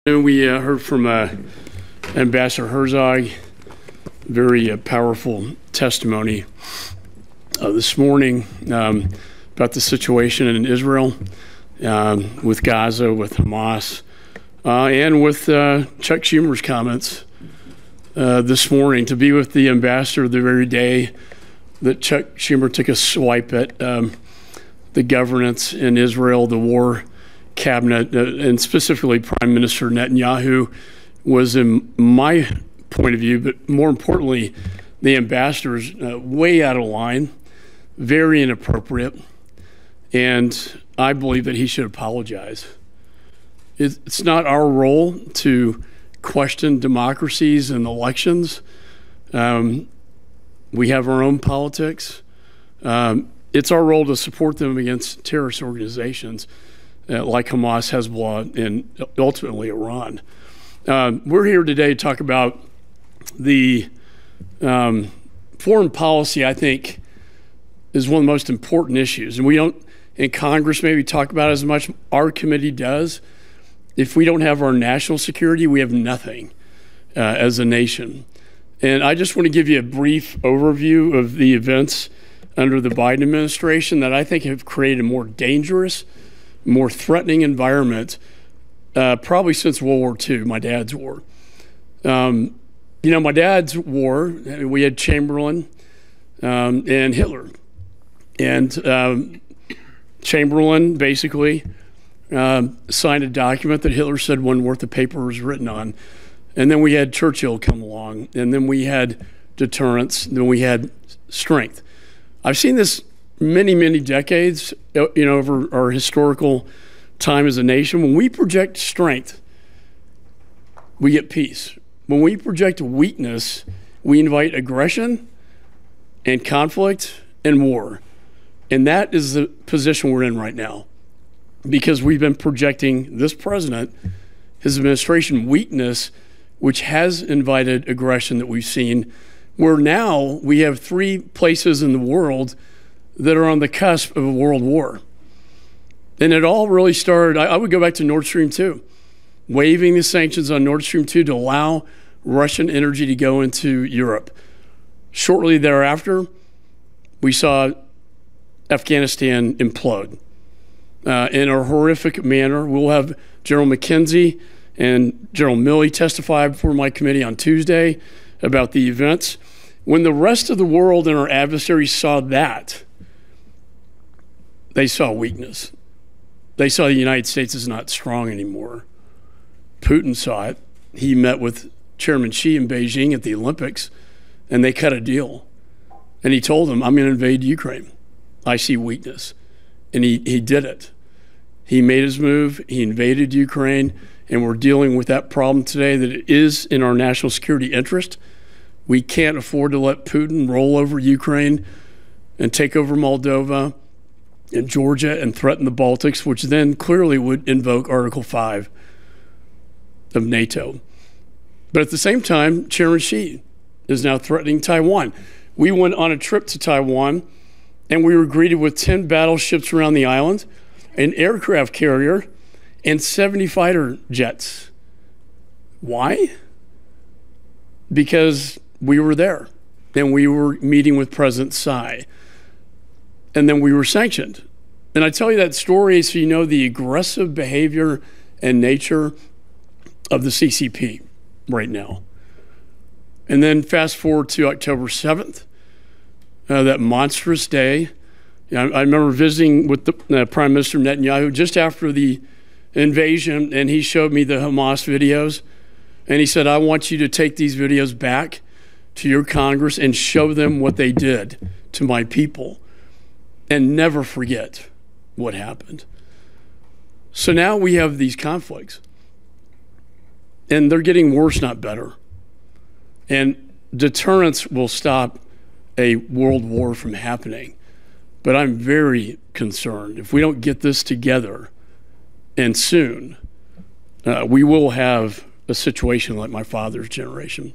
And we heard from Ambassador Herzog, very powerful testimony this morning about the situation in Israel, with Gaza, with Hamas, and with Chuck Schumer's comments this morning. To be with the ambassador the very day that Chuck Schumer took a swipe at the governance in Israel, the war cabinet, and specifically Prime Minister Netanyahu, was, in my point of view, but more importantly, the ambassador's way out of line, very inappropriate, and I believe that he should apologize. It's not our role to question democracies and elections. We have our own politics. It's our role to support them against terrorist organizations like Hamas, Hezbollah, and ultimately Iran. We're here today to talk about the foreign policy. I think is one of the most important issues, and we don't in Congress maybe talk about it as much. Our committee does. If we don't have our national security, we have nothing as a nation. And I just want to give you a brief overview of the events under the Biden administration that I think have created a more dangerous, more threatening environment probably since World War II, my dad's war. You know, my dad's war, we had Chamberlain and Hitler. And Chamberlain basically signed a document that Hitler said wasn't worth the paper it was written on. And then we had Churchill come along, and then we had deterrence, and then we had strength. I've seen this many, many decades, you know, over our historical time as a nation. When we project strength, we get peace. When we project weakness, we invite aggression and conflict and war. And that is the position we're in right now, because we've been projecting this president, his administration, weakness, which has invited aggression that we've seen, where now we have 3 places in the world that are on the cusp of a world war. And it all really started, I would go back to Nord Stream 2, waiving the sanctions on Nord Stream 2 to allow Russian energy to go into Europe. Shortly thereafter, we saw Afghanistan implode in a horrific manner. We'll have General McKenzie and General Milley testify before my committee on Tuesday about the events. When the rest of the world and our adversaries saw that, they saw weakness. They saw the United States is not strong anymore. Putin saw it. He met with Chairman Xi in Beijing at the Olympics, and they cut a deal. And he told them, I'm going to invade Ukraine. I see weakness. And he did it. He made his move. He invaded Ukraine, and we're dealing with that problem today, that it is in our national security interest. We can't afford to let Putin roll over Ukraine and take over Moldova and Georgia and threaten the Baltics, which then clearly would invoke Article 5 of NATO. But at the same time, Chairman Xi is now threatening Taiwan. We went on a trip to Taiwan, and we were greeted with 10 battleships around the island, an aircraft carrier, and 70 fighter jets. Why? Because we were there, and we were meeting with President Tsai, and then we were sanctioned. And I tell you that story so you know the aggressive behavior and nature of the CCP right now. And then fast forward to October 7th, that monstrous day. I remember visiting with the Prime Minister Netanyahu just after the invasion, and he showed me the Hamas videos, and he said, I want you to take these videos back to your Congress and show them what they did to my people, and never forget what happened. So now we have these conflicts, and they're getting worse, not better. And deterrence will stop a world war from happening. But I'm very concerned if we don't get this together, and soon, we will have a situation like my father's generation.